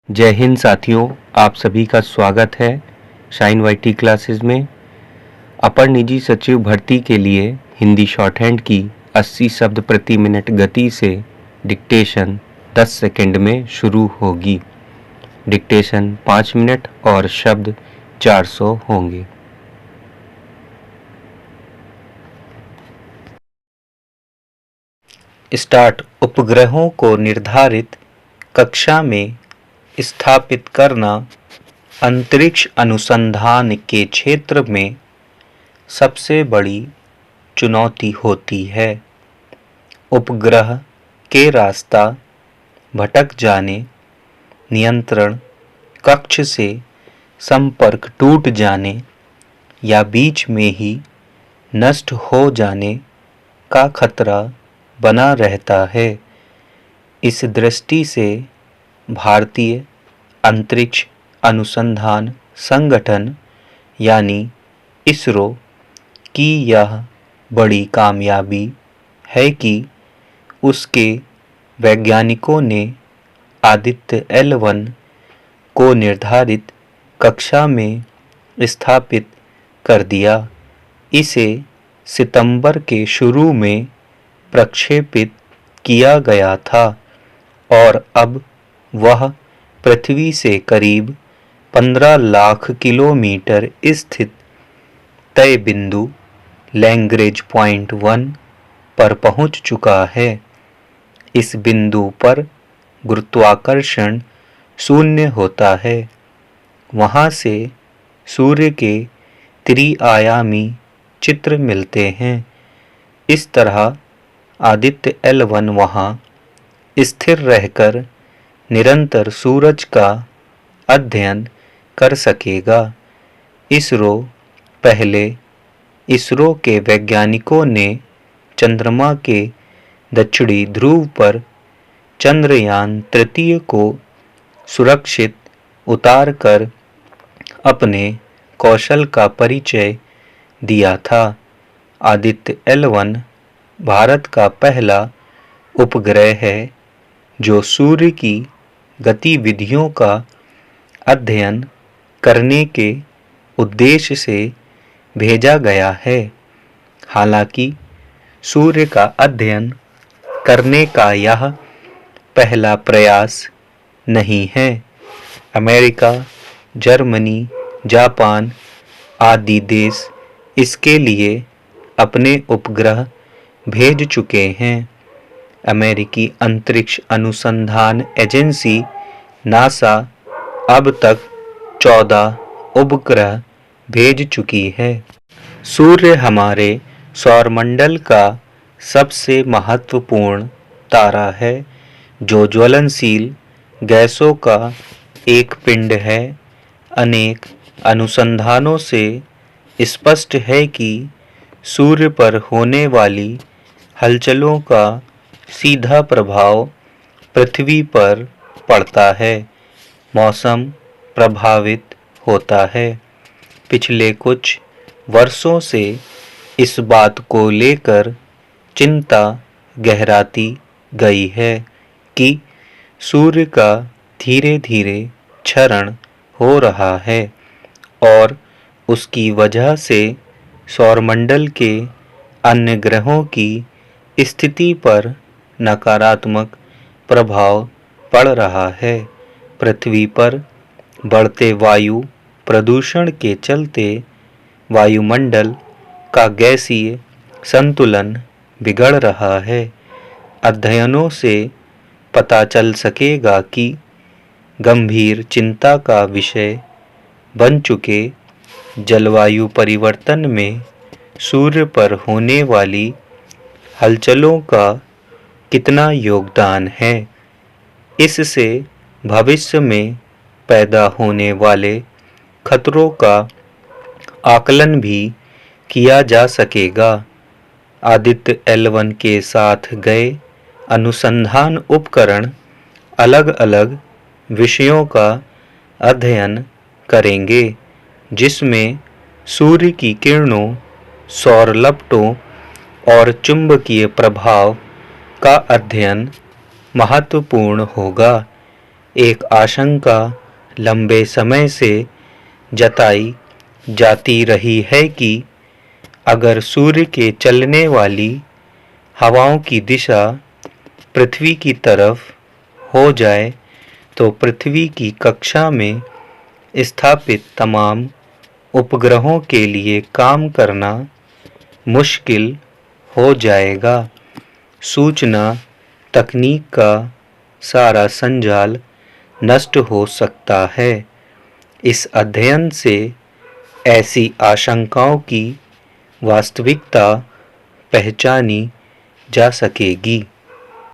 जय हिंद साथियों, आप सभी का स्वागत है शाइन वाईटी क्लासेस में। अपर निजी सचिव भर्ती के लिए हिंदी शॉर्ट हैंड की 80 शब्द प्रति मिनट गति से डिक्टेशन 10 सेकंड में शुरू होगी। डिक्टेशन 5 मिनट और शब्द 400 होंगे। स्टार्ट। उपग्रहों को निर्धारित कक्षा में स्थापित करना अंतरिक्ष अनुसंधान के क्षेत्र में सबसे बड़ी चुनौती होती है। उपग्रह के रास्ता भटक जाने, नियंत्रण कक्ष से संपर्क टूट जाने या बीच में ही नष्ट हो जाने का खतरा बना रहता है। इस दृष्टि से भारतीय अंतरिक्ष अनुसंधान संगठन यानी इसरो की यह बड़ी कामयाबी है कि उसके वैज्ञानिकों ने आदित्य L1 को निर्धारित कक्षा में स्थापित कर दिया। इसे सितंबर के शुरू में प्रक्षेपित किया गया था और अब वह पृथ्वी से करीब 15 लाख किलोमीटर स्थित तय बिंदु लैग्रेंज पॉइंट 1 पर पहुंच चुका है। इस बिंदु पर गुरुत्वाकर्षण शून्य होता है। वहां से सूर्य के त्रिआयामी चित्र मिलते हैं। इस तरह आदित्य L1 वहां स्थिर रहकर निरंतर सूरज का अध्ययन कर सकेगा। इसरो के वैज्ञानिकों ने चंद्रमा के दक्षिणी ध्रुव पर चंद्रयान तृतीय को सुरक्षित उतारकर अपने कौशल का परिचय दिया था। आदित्य L1 भारत का पहला उपग्रह है जो सूर्य की गतिविधियों का अध्ययन करने के उद्देश्य से भेजा गया है। हालांकि सूर्य का अध्ययन करने का यह पहला प्रयास नहीं है। अमेरिका, जर्मनी, जापान आदि देश इसके लिए अपने उपग्रह भेज चुके हैं। अमेरिकी अंतरिक्ष अनुसंधान एजेंसी नासा अब तक 14 उपग्रह भेज चुकी है। सूर्य हमारे सौरमंडल का सबसे महत्वपूर्ण तारा है जो ज्वलनशील गैसों का एक पिंड है। अनेक अनुसंधानों से स्पष्ट है कि सूर्य पर होने वाली हलचलों का सीधा प्रभाव पृथ्वी पर पड़ता है, मौसम प्रभावित होता है। पिछले कुछ वर्षों से इस बात को लेकर चिंता गहराती गई है कि सूर्य का धीरे धीरे क्षरण हो रहा है और उसकी वजह से सौरमंडल के अन्य ग्रहों की स्थिति पर नकारात्मक प्रभाव पड़ रहा है। पृथ्वी पर बढ़ते वायु प्रदूषण के चलते वायुमंडल का गैसीय संतुलन बिगड़ रहा है। अध्ययनों से पता चल सकेगा कि गंभीर चिंता का विषय बन चुके जलवायु परिवर्तन में सूर्य पर होने वाली हलचलों का कितना योगदान है। इससे भविष्य में पैदा होने वाले खतरों का आकलन भी किया जा सकेगा। आदित्य L1 के साथ गए अनुसंधान उपकरण अलग अलग विषयों का अध्ययन करेंगे, जिसमें सूर्य की किरणों, सौर लपटों और चुंबकीय प्रभाव का अध्ययन महत्वपूर्ण होगा। एक आशंका लंबे समय से जताई जाती रही है कि अगर सूर्य के चलने वाली हवाओं की दिशा पृथ्वी की तरफ हो जाए तो पृथ्वी की कक्षा में स्थापित तमाम उपग्रहों के लिए काम करना मुश्किल हो जाएगा। सूचना तकनीक का सारा संजाल नष्ट हो सकता है। इस अध्ययन से ऐसी आशंकाओं की वास्तविकता पहचानी जा सकेगी।